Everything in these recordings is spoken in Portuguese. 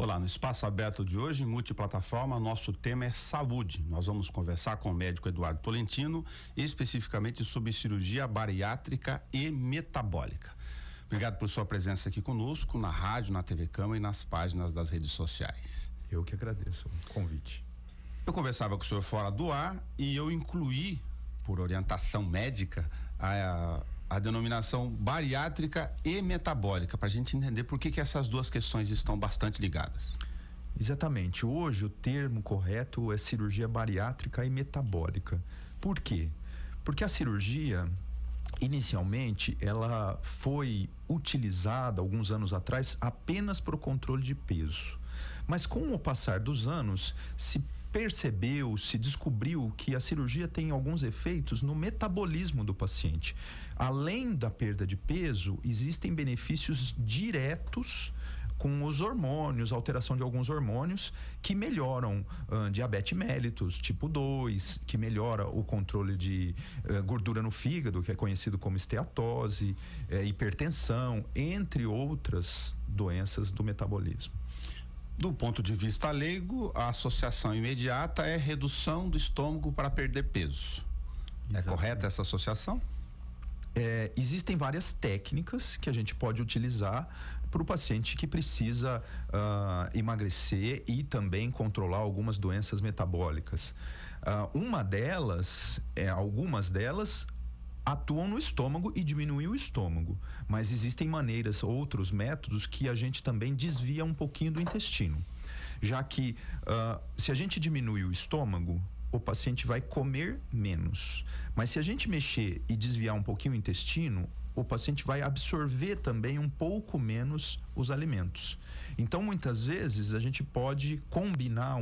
Olá, no Espaço Aberto de hoje, em multiplataforma, nosso tema é saúde. Nós vamos conversar com o médico Eduardo Tolentino, especificamente sobre cirurgia bariátrica e metabólica. Obrigado por sua presença aqui conosco, na rádio, na TV Câmara e nas páginas das redes sociais. Eu que agradeço o convite. Eu conversava com o senhor fora do ar e eu incluí, por orientação médica, a denominação bariátrica e metabólica, para a gente entender por que essas duas questões estão bastante ligadas. Exatamente. Hoje o termo correto é cirurgia bariátrica e metabólica. Por quê? Porque a cirurgia, inicialmente, ela foi utilizada alguns anos atrás apenas para o controle de peso. Mas com o passar dos anos, se descobriu que a cirurgia tem alguns efeitos no metabolismo do paciente. Além da perda de peso, existem benefícios diretos com os hormônios, alteração de alguns hormônios que melhoram diabetes mellitus tipo 2, que melhora o controle de gordura no fígado, que é conhecido como esteatose, hipertensão, entre outras doenças do metabolismo. Do ponto de vista leigo, a associação imediata é redução do estômago para perder peso. Exatamente. É correta essa associação? Existem várias técnicas que a gente pode utilizar para o paciente que precisa emagrecer e também controlar algumas doenças metabólicas. Algumas delas atuam no estômago e diminuem o estômago, mas existem outros métodos que a gente também desvia um pouquinho do intestino, já que se a gente diminui o estômago, o paciente vai comer menos, mas se a gente mexer e desviar um pouquinho o intestino, o paciente vai absorver também um pouco menos os alimentos. Então, muitas vezes, a gente pode combinar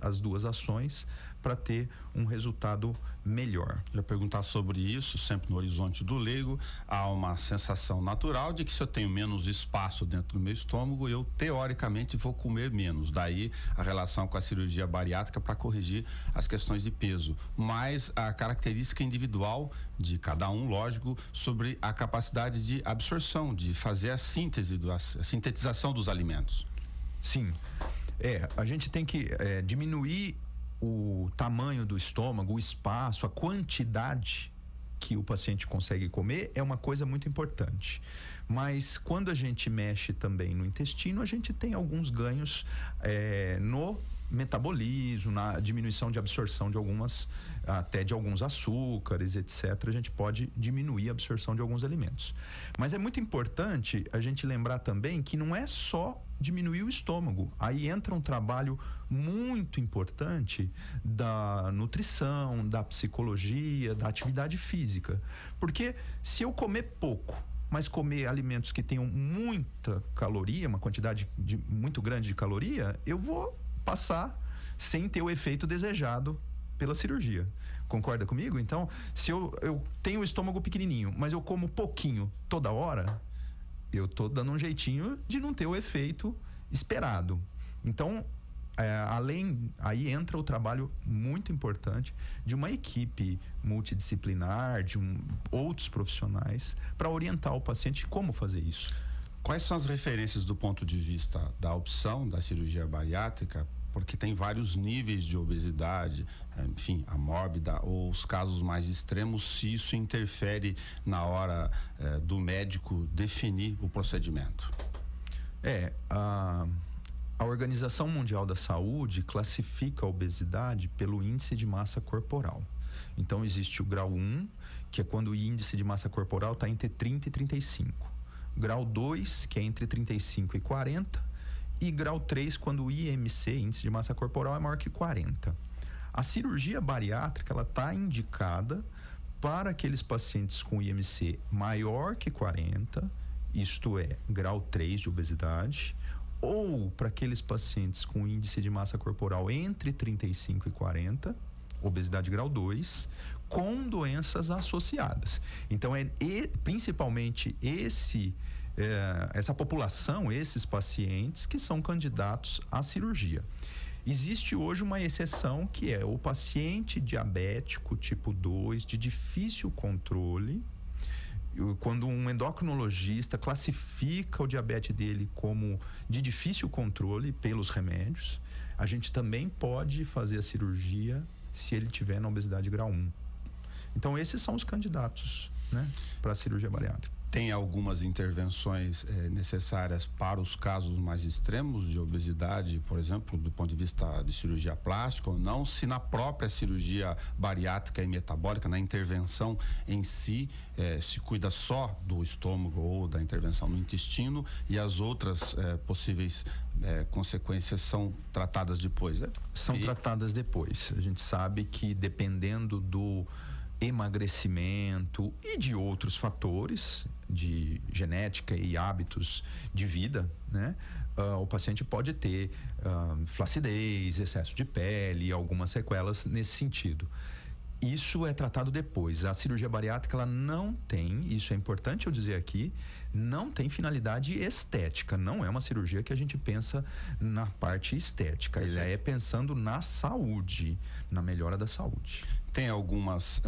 as duas ações para ter um resultado melhor. Eu ia perguntar sobre isso, sempre no horizonte do leigo, há uma sensação natural de que se eu tenho menos espaço dentro do meu estômago, eu teoricamente vou comer menos. Daí a relação com a cirurgia bariátrica para corrigir as questões de peso. Mas a característica individual de cada um, lógico, sobre a capacidade de absorção, de fazer a sintetização dos alimentos. Sim, a gente tem que diminuir o tamanho do estômago, o espaço, a quantidade que o paciente consegue comer é uma coisa muito importante. Mas quando a gente mexe também no intestino, a gente tem alguns ganhos no metabolismo, na diminuição de absorção de alguns açúcares, etc. A gente pode diminuir a absorção de alguns alimentos. Mas é muito importante a gente lembrar também que não é só diminuir o estômago. Aí entra um trabalho muito importante da nutrição, da psicologia, da atividade física. Porque se eu comer pouco, mas comer alimentos que tenham muita caloria, uma quantidade muito grande de caloria, eu vou passar sem ter o efeito desejado pela cirurgia. Concorda comigo? Então, se eu tenho o estômago pequenininho, mas eu como pouquinho toda hora, eu tô dando um jeitinho de não ter o efeito esperado. Então, aí entra o trabalho muito importante de uma equipe multidisciplinar, outros profissionais, para orientar o paciente como fazer isso. Quais são as referências do ponto de vista da opção da cirurgia bariátrica? Porque tem vários níveis de obesidade, enfim, a mórbida ou os casos mais extremos, se isso interfere na hora do médico definir o procedimento. A Organização Mundial da Saúde classifica a obesidade pelo índice de massa corporal. Então existe o grau 1, que é quando o índice de massa corporal está entre 30 e 35. Grau 2, que é entre 35 e 40, e grau 3, quando o IMC, índice de massa corporal, é maior que 40. A cirurgia bariátrica, ela está indicada para aqueles pacientes com IMC maior que 40, isto é, grau 3 de obesidade, ou para aqueles pacientes com índice de massa corporal entre 35 e 40, obesidade grau 2, com doenças associadas. Então, principalmente essa população, esses pacientes que são candidatos à cirurgia. Existe hoje uma exceção, que é o paciente diabético tipo 2, de difícil controle, Quando um endocrinologista classifica o diabetes dele como de difícil controle pelos remédios, a gente também pode fazer a cirurgia se ele tiver na obesidade grau 1. Então, esses são os candidatos, né, para a cirurgia bariátrica. Tem algumas intervenções necessárias para os casos mais extremos de obesidade, por exemplo, do ponto de vista de cirurgia plástica ou não, se na própria cirurgia bariátrica e metabólica, na intervenção em si, se cuida só do estômago ou da intervenção no intestino e as outras possíveis consequências são tratadas depois, São tratadas depois. A gente sabe que dependendo do emagrecimento e de outros fatores de genética e hábitos de vida, né? O paciente pode ter flacidez, excesso de pele e algumas sequelas nesse sentido. Isso é tratado depois. A cirurgia bariátrica, ela não tem, isso é importante eu dizer aqui, não tem finalidade estética. Não é uma cirurgia que a gente pensa na parte estética. Ele é pensando na saúde, na melhora da saúde. Tem algumas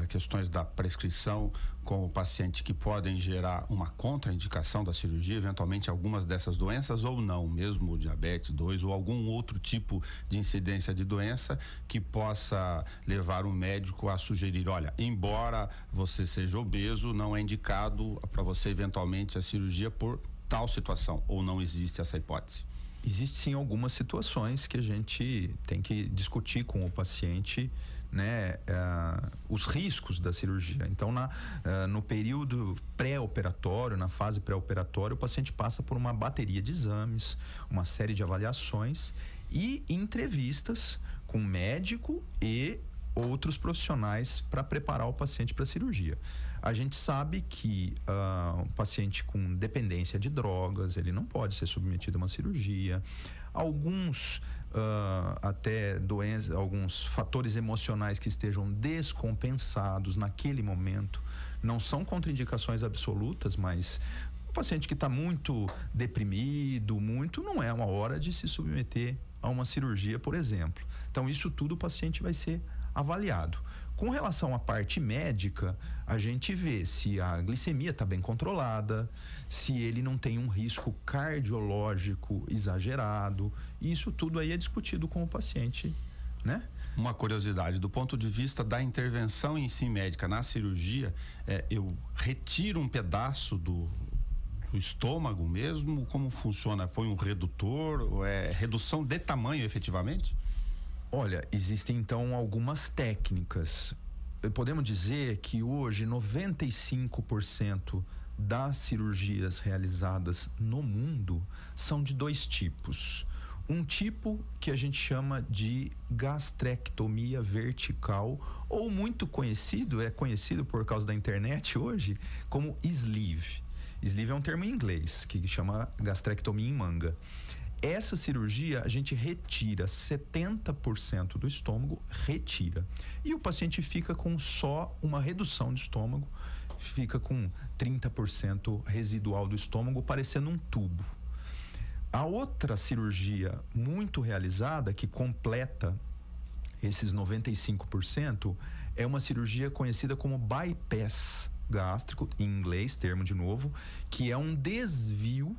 questões da prescrição com o paciente que podem gerar uma contraindicação da cirurgia, eventualmente algumas dessas doenças ou não, mesmo o diabetes 2 ou algum outro tipo de incidência de doença que possa levar o médico a sugerir, olha, embora você seja obeso, não é indicado para você eventualmente a cirurgia por tal situação, ou não existe essa hipótese? Existe sim algumas situações que a gente tem que discutir com o paciente, né, os riscos da cirurgia. Então, no período pré-operatório, na fase pré-operatória, o paciente passa por uma bateria de exames, uma série de avaliações e entrevistas com médico e outros profissionais para preparar o paciente para a cirurgia. A gente sabe que um paciente com dependência de drogas, ele não pode ser submetido a uma cirurgia. Alguns até doenças, alguns fatores emocionais que estejam descompensados naquele momento, não são contraindicações absolutas, mas o paciente que está muito deprimido, não é uma hora de se submeter a uma cirurgia, por exemplo. Então, isso tudo o paciente vai ser avaliado. Com relação à parte médica, a gente vê se a glicemia está bem controlada, se ele não tem um risco cardiológico exagerado. Isso tudo aí é discutido com o paciente, né? Uma curiosidade, do ponto de vista da intervenção em si médica na cirurgia, eu retiro um pedaço do estômago mesmo? Como funciona? Põe um redutor? Ou é redução de tamanho efetivamente? Olha, existem então algumas técnicas. Podemos dizer que hoje 95% das cirurgias realizadas no mundo são de dois tipos. Um tipo que a gente chama de gastrectomia vertical, ou muito conhecido, é conhecido por causa da internet hoje, como sleeve. Sleeve é um termo em inglês que chama gastrectomia em manga. Essa cirurgia a gente retira 70% do estômago, e o paciente fica com só uma redução de estômago, fica com 30% residual do estômago, parecendo um tubo. A outra cirurgia muito realizada, que completa esses 95%, é uma cirurgia conhecida como bypass gástrico, em inglês, termo de novo, que é um desvio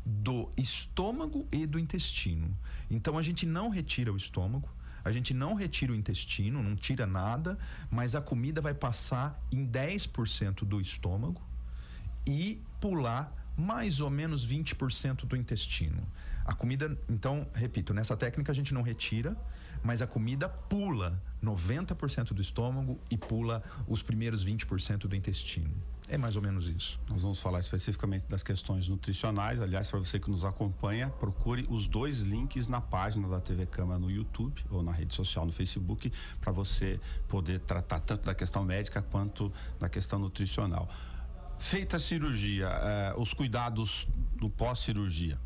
do estômago e do intestino. Então, a gente não retira o estômago, a gente não retira o intestino, não tira nada, mas a comida vai passar em 10% do estômago e pular mais ou menos 20% do intestino. A comida, então, repito, nessa técnica a gente não retira, mas a comida pula 90% do estômago e pula os primeiros 20% do intestino. É mais ou menos isso. Nós vamos falar especificamente das questões nutricionais. Aliás, para você que nos acompanha, procure os dois links na página da TV Câmara no YouTube ou na rede social no Facebook, para você poder tratar tanto da questão médica quanto da questão nutricional. Feita a cirurgia, os cuidados do pós-cirurgia.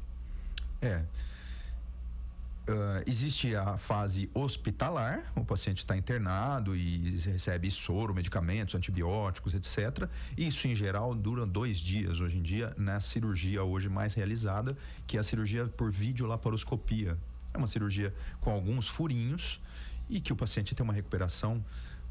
Existe a fase hospitalar, o paciente está internado e recebe soro, medicamentos, antibióticos, etc. Isso, em geral, dura 2 dias hoje em dia, na cirurgia hoje mais realizada, que é a cirurgia por videolaparoscopia. É uma cirurgia com alguns furinhos e que o paciente tem uma recuperação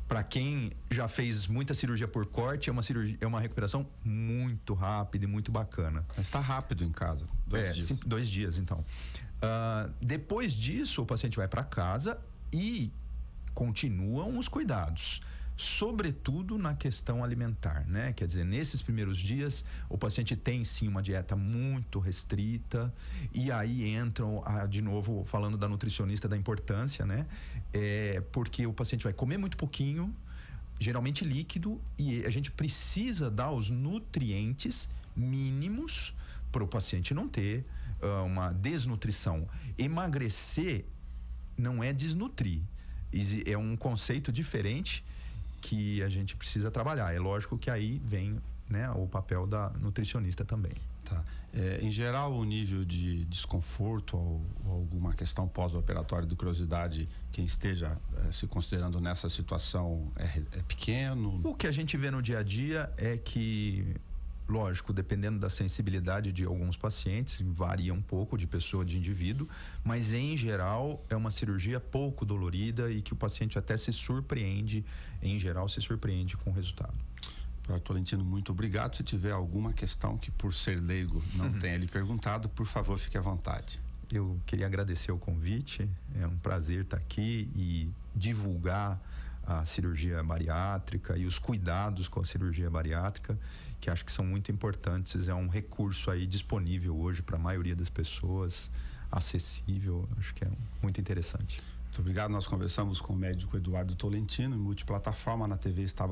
Para quem já fez muita cirurgia por corte, é uma recuperação muito rápida e muito bacana. Mas está rápido em casa. 2 dias. 2 dias, então. Depois disso, o paciente vai para casa e continuam os cuidados, sobretudo na questão alimentar, né? Quer dizer, nesses primeiros dias, o paciente tem sim uma dieta muito restrita, e aí entram, de novo, falando da nutricionista, da importância, né? Porque o paciente vai comer muito pouquinho, geralmente líquido, e a gente precisa dar os nutrientes mínimos para o paciente não ter uma desnutrição. Emagrecer não é desnutrir, é um conceito diferente que a gente precisa trabalhar. É lógico que aí vem, né, o papel da nutricionista também. Tá. Em geral, o nível de desconforto ou alguma questão pós-operatória de curiosidade, quem esteja se considerando nessa situação é pequeno? O que a gente vê no dia a dia é que, lógico, dependendo da sensibilidade de alguns pacientes, varia um pouco de pessoa, de indivíduo, mas em geral é uma cirurgia pouco dolorida e que o paciente até se surpreende, em geral se surpreende com o resultado. Dr. Tolentino, muito obrigado. Se tiver alguma questão que por ser leigo não tenha lhe perguntado, por favor, fique à vontade. Eu queria agradecer o convite, é um prazer estar aqui e divulgar a cirurgia bariátrica e os cuidados com a cirurgia bariátrica, que acho que são muito importantes. É um recurso aí disponível hoje para a maioria das pessoas, acessível, acho que é muito interessante. Muito obrigado. Nós conversamos com o médico Eduardo Tolentino em multiplataforma. Na TV está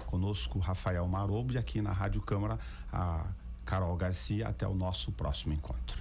conosco Rafael Marobo, e aqui na Rádio Câmara a Carol Garcia. Até o nosso próximo encontro.